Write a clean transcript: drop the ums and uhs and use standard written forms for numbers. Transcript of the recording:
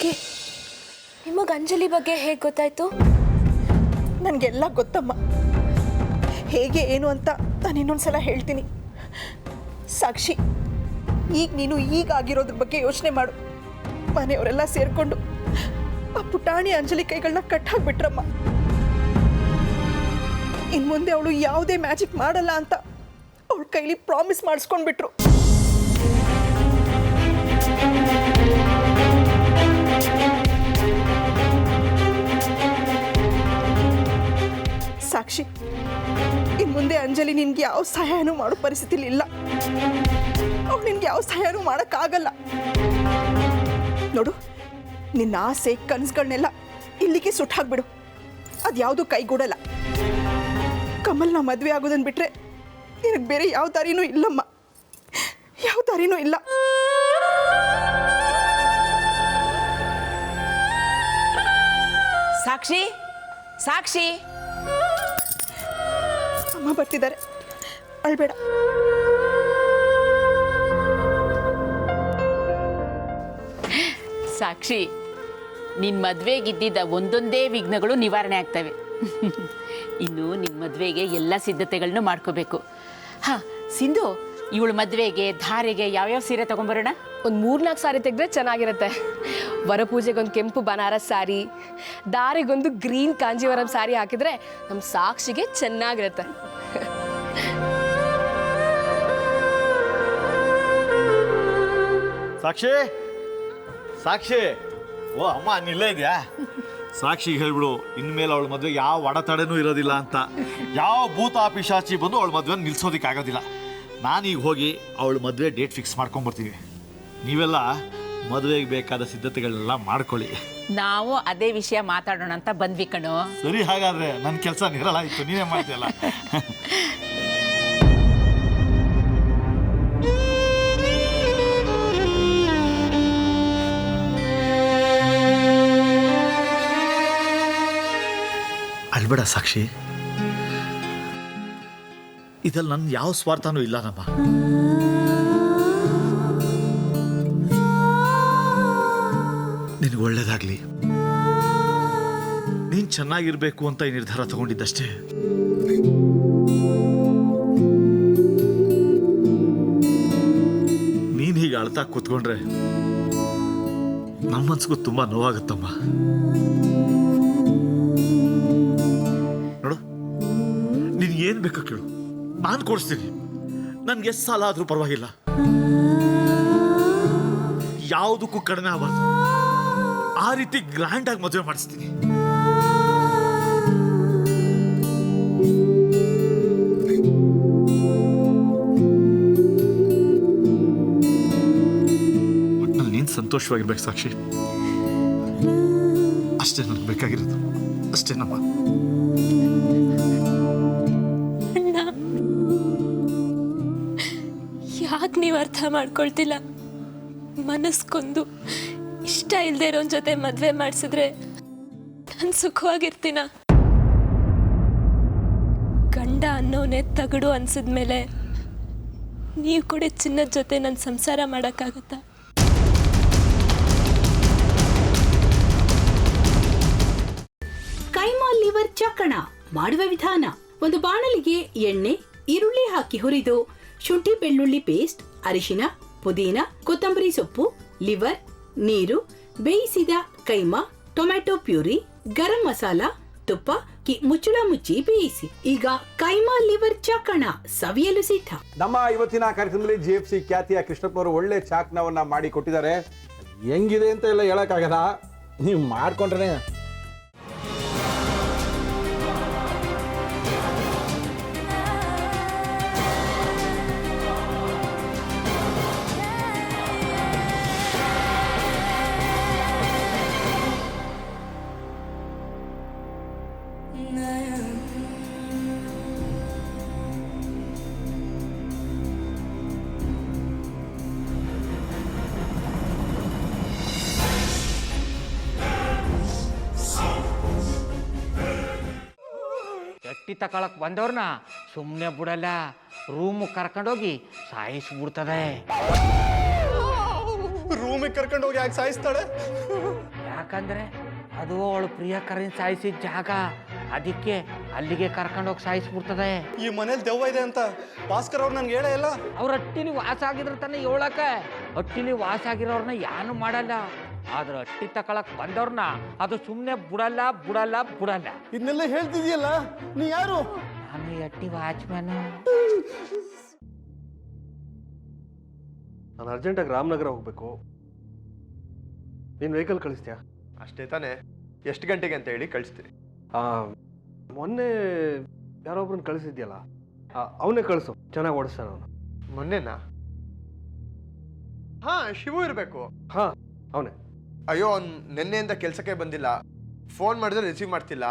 ಅದಕ್ಕೆ ನಿಮಗೆ ಅಂಜಲಿ ಬಗ್ಗೆ ಹೇಗೆ ಗೊತ್ತಾಯ್ತು? ನನಗೆಲ್ಲ ಗೊತ್ತಮ್ಮ. ಹೇಗೆ ಏನು ಅಂತ ನಾನು ಇನ್ನೊಂದ್ಸಲ ಹೇಳ್ತೀನಿ. ಸಾಕ್ಷಿ, ಈಗ ನೀನು ಈಗ ಆಗಿರೋದ್ರ ಬಗ್ಗೆ ಯೋಚನೆ ಮಾಡು. ಮನೆಯವರೆಲ್ಲ ಸೇರಿಕೊಂಡು ಆ ಪುಟಾಣಿ ಅಂಜಲಿ ಕೈಗಳನ್ನ ಕಟ್ಟಾಕ್ಬಿಟ್ರಮ್ಮ. ಇನ್ನು ಮುಂದೆ ಅವಳು ಯಾವುದೇ ಮ್ಯಾಜಿಕ್ ಮಾಡಲ್ಲ ಅಂತ ಅವಳ ಕೈಲಿ ಪ್ರಾಮಿಸ್ ಮಾಡಿಸ್ಕೊಂಡ್ಬಿಟ್ರು. ಸಾಕ್ಷಿ, ಇನ್ನು ಮುಂದೆ ಅಂಜಲಿ ನಿನ್ಗೆ ಯಾವ ಸಹಾಯನೂ ಮಾಡೋ ಪರಿಸ್ಥಿತಿಲಿ ಇಲ್ಲ. ಅವ್ಳು ನಿನ್ಗೆ ಯಾವ ಸಹಾಯನೂ ಮಾಡೋಕ್ಕಾಗಲ್ಲ. ನೋಡು, ನಿನ್ನ ಆಸೆ ಕನಸುಗಳನ್ನೆಲ್ಲ ಇಲ್ಲಿಗೆ ಸುಟ್ಟಾಕ್ಬಿಡು. ಅದು ಯಾವುದು ಕೈಗೂಡಲ್ಲ. ಕಮಲ್ನ ಮದುವೆ ಆಗೋದನ್ನು ಬಿಟ್ರೆ ನಿನಗೆ ಬೇರೆ ಯಾವ ದಾರಿನೂ ಇಲ್ಲಮ್ಮ, ಯಾವ ದಾರಿನೂ ಇಲ್ಲ. ಸಾಕ್ಷಿ, ಸಾಕ್ಷಿ, ಅಮ್ಮ ಬರ್ತಿದ್ದಾರೆ, ಅಳ್ಬೇಡ. ಸಾಕ್ಷಿ, ನಿನ್ನ ಮದುವೆಗಿದ್ದಿದ್ದ ಒಂದೊಂದೇ ವಿಘ್ನಗಳು ನಿವಾರಣೆ ಆಗ್ತವೆ. ಇನ್ನು ನಿನ್ನ ಮದುವೆಗೆ ಎಲ್ಲ ಸಿದ್ಧತೆಗಳನ್ನು ಮಾಡ್ಕೋಬೇಕು. ಹಾಂ ಸಿಂಧು, ಇವಳು ಮದುವೆಗೆ ಧಾರೆಗೆ ಯಾವ್ಯಾವ ಸೀರೆ ತೊಗೊಂಬರೋಣ? ಒಂದು 3-4 ಸಾರಿ ತೆಗೆದ್ರೆ ಚೆನ್ನಾಗಿರುತ್ತೆ. ವರಪೂಜೆಗೊಂದು ಕೆಂಪು ಬನಾರಸ್ ಸಾರಿ, ದಾರಿಗೊಂದು ಗ್ರೀನ್ ಕಾಂಜೀವರಂ ಸಾರಿ ಹಾಕಿದ್ರೆ ನಮ್ಮ ಸಾಕ್ಷಿಗೆ ಚೆನ್ನಾಗಿರುತ್ತೆ. ಸಾಕ್ಷಿ, ಸಾಕ್ಷಿ, ಓ ಅಮ್ಮ ನಿಲ್ಲೇ ಇದೆಯಾ? ಸಾಕ್ಷಿಗೆ ಹೇಳ್ಬಿಡು, ಇನ್ಮೇಲೆ ಅವಳ ಮದುವೆ ಯಾವ ಅಡೆತಡೆನೂ ಇರೋದಿಲ್ಲ ಅಂತ. ಯಾವ ಭೂತ ಪಿಶಾಚಿ ಬಂದು ಅವಳ ಮದುವೆ ನಿಲ್ಸೋದಕ್ಕಾಗೋದಿಲ್ಲ. ನಾನೀಗ ಹೋಗಿ ಅವಳ ಮದುವೆ ಡೇಟ್ ಫಿಕ್ಸ್ ಮಾಡ್ಕೊಂಬರ್ತೀವಿ. ನೀವೆಲ್ಲ ಮದುವೆಗೆ ಬೇಕಾದ ಸಿದ್ಧತೆಗಳನ್ನೆಲ್ಲ ಮಾಡ್ಕೊಳ್ಳಿ. ನಾವು ಅದೇ ವಿಷಯ ಮಾತಾಡೋಣ ಅಂತ ಬಂದ್ವಿ ಕಣೋ. ಸರಿ, ಹಾಗಾದ್ರೆ ನನ್ನ ಕೆಲಸ ನಿರಳಾಯಿತು, ನೀನೇ ಮಾಡ್ತೀಯಲ್ಲ. ಅಳ್ಬೇಡ ಸಾಕ್ಷಿ, ಇದಲ್ಲಿ ನನ್ನ ಯಾವ ಸ್ವಾರ್ಥನೂ ಇಲ್ಲ ನಮ್ಮ. ನಿನಗೆ ಒಳ್ಳೇದಾಗ್ಲಿ, ನೀನ್ ಚೆನ್ನಾಗಿರ್ಬೇಕು ಅಂತ ಈ ನಿರ್ಧಾರ ತಗೊಂಡಿದ್ದಷ್ಟೇ. ನೀನ್ ಹೀಗೆ ಅಳ್ತಾ ಕೂತ್ಕೊಂಡ್ರೆ ನಮ್ಮ ಮನ್ಸಿಗೂ ತುಂಬಾ ನೋವಾಗುತ್ತಮ್ಮ. ನೋಡು, ನಿನ್ ಏನ್ ಬೇಕು ಕೇಳು, ನಾನು ಕೊಡಿಸ್ತೀನಿ. ನನ್ಗೆ ಎಷ್ಟು ಸಾಲ ಆದ್ರೂ ಪರವಾಗಿಲ್ಲ, ಯಾವುದಕ್ಕೂ ಕಡಿಮೆ ಆಗಬಾರ್ದು. ಆ ರೀತಿ ಗ್ರ್ಯಾಂಡ್ ಆಗಿ ಮದುವೆ ಮಾಡಿಸ್ತೀನಿ. ಒಟ್ಟಿನಲ್ಲಿ ನೀನು ಸಂತೋಷವಾಗಿರ್ಬೇಕು ಸಾಕ್ಷಿ, ಅಷ್ಟೇ ನನಗೆ ಬೇಕಾಗಿರೋದು. ಅಷ್ಟೇ ನಮ್ಮ. ಯಾಕೆ ನೀವು ಅರ್ಥ ಮಾಡ್ಕೊಳ್ತಿಲ್ಲ? ಮನಸ್ಕೊಂದು ಇಷ್ಟ ಇಲ್ಲದೆ ಇರೋನ್ ಜೊತೆ ಮದುವೆ ಮಾಡಿಸಿದ್ರೆ ನಾನು ಸುಖವಾಗಿರ್ತೀನ? ಗಂಡ ಅನ್ನೋನೇ ತಗಡು ಅನ್ಸಿದ್ಮೇಲೆ ನೀವು ಕೂಡ ಚಿನ್ನದ ಜೊತೆ ನನ್ನ ಸಂಸಾರ ಮಾಡೋಕ್ಕಾಗತ್ತಾ? ಕೈಮಾ ಲಿವರ್ ಚಕ್ಕಣ ಮಾಡುವ ವಿಧಾನ: ಒಂದು ಬಾಣಲಿಗೆ ಎಣ್ಣೆ, ಈರುಳ್ಳಿ ಹಾಕಿ ಹುರಿದು ಶುಂಠಿ ಬೆಳ್ಳುಳ್ಳಿ ಪೇಸ್ಟ್, ಅರಿಶಿನ, ಪುದೀನ, ಕೊತ್ತಂಬರಿ ಸೊಪ್ಪು, ಲಿವರ್, ನೀರು, ಬೇಯಿಸಿದ ಕೈಮಾ, ಟೊಮ್ಯಾಟೊ ಪ್ಯೂರಿ, ಗರಂ ಮಸಾಲ, ತುಪ್ಪ ಮುಚ್ಚಳ ಮುಚ್ಚಿ ಬೇಯಿಸಿ. ಈಗ ಕೈಮಾ ಲಿವರ್ ಚಾಕಣ ಸವಿಯಲು ಸಿದ್ಧ. ನಮ್ಮ ಇವತ್ತಿನ ಕಾರ್ಯಕ್ರಮದಲ್ಲಿ GFC ಖ್ಯಾತಿಯ ಕೃಷ್ಣಪ್ಪನವರು ಒಳ್ಳೆ ಚಾಕ್ನವನ್ನ ಮಾಡಿ ಕೊಟ್ಟಿದ್ದಾರೆ. ಹೆಂಗಿದೆ ಅಂತ ಎಲ್ಲ ಹೇಳಕ್ಕಾಗಲ್ಲ, ನೀವು ಮಾಡ್ಕೊಂಡ್ರೆ. ಗಟ್ಟಿ ತಕೊಳಕ್ ಬಂದವ್ರನ್ನ ಸುಮ್ಮನೆ ಬಿಡಲ್ಲ, ರೂಮ್ ಕರ್ಕೊಂಡೋಗಿ ಸಾಯಿಸ್ಬಿಡ್ತದೆ. ರೂಮಿಗೆ ಕರ್ಕೊಂಡು ಹೋಗಿ ಯಾಕೆ ಸಾಯಿಸ್ತಾಳೆ? ಯಾಕಂದ್ರೆ ಅದು ಅವಳು ಪ್ರಿಯಕರನ್ ಸಾಯಿಸಿದ ಜಾಗ, ಅದಕ್ಕೆ ಅಲ್ಲಿಗೆ ಕರ್ಕೊಂಡೋಗಿ ಸಾಯಿಸ್ಬಿಡ್ತದೆ. ಈ ಮನೇಲಿ ದೆವ್ವ ಇದೆ ಅಂತ ಭಾಸ್ಕರ್ ಅವ್ರು ನನ್ಗೆ ಹೇಳೇ ಇಲ್ಲ. ಅವ್ರ ಹಟ್ಟಿಲಿ ವಾಸ ಆಗಿದ್ರೆ ತಾನೆ ಹೇಳಕ. ಹಟ್ಟಿಲಿ ವಾಸ ಆಗಿರೋರ್ನ ಯಾನು ಮಾಡಲ್ಲ, ಆದ್ರೆ ಹಟ್ಟಿ ತಕೊಳಕ್ ಬಂದವ್ರನ್ನ ಅದು ಸುಮ್ಮನೆ ಬಿಡಲ್ಲ ಬಿಡಲ್ಲ ಬಿಡಲ್ಲ. ಇದನ್ನೆಲ್ಲ ಹೇಳ್ತಿದ್ಯಲ್ಲ, ನೀ ಯಾರು? ನಾನು ಈ ಹಟ್ಟಿ ವಾಚ್ಮ್ಯಾನು. ನಾನು ಅರ್ಜೆಂಟಾಗಿ ರಾಮನಗರ ಹೋಗ್ಬೇಕು. ನೀನು ವೆಹಿಕಲ್ ಕಳಿಸ್ತೀಯಾ? ಅಷ್ಟೇ ತಾನೇ. ಎಷ್ಟು ಗಂಟೆಗೆ ಅಂತ ಹೇಳಿ ಕಳಿಸ್ತೀನಿ. ಮೊನ್ನೆ ಯಾರೊಬ್ರನ್ನ ಕಳಿಸಿದ್ಯಲ್ಲ, ಅವನೇ ಕಳಿಸು, ಚೆನ್ನಾಗಿ ಓಡಿಸ್ತಾನ ಅವನು. ಮೊನ್ನೆನಾ? ಹಾ, ಶಿವು ಇರಬೇಕು. ಹಾ, ಅವನೇ. ಅಯ್ಯೋ, ಅವ್ನು ನಿನ್ನೆಯಿಂದ ಕೆಲಸಕ್ಕೆ ಬಂದಿಲ್ಲ. ಫೋನ್ ಮಾಡಿದ್ರೆ ರಿಸೀವ್ ಮಾಡ್ತಿಲ್ಲ.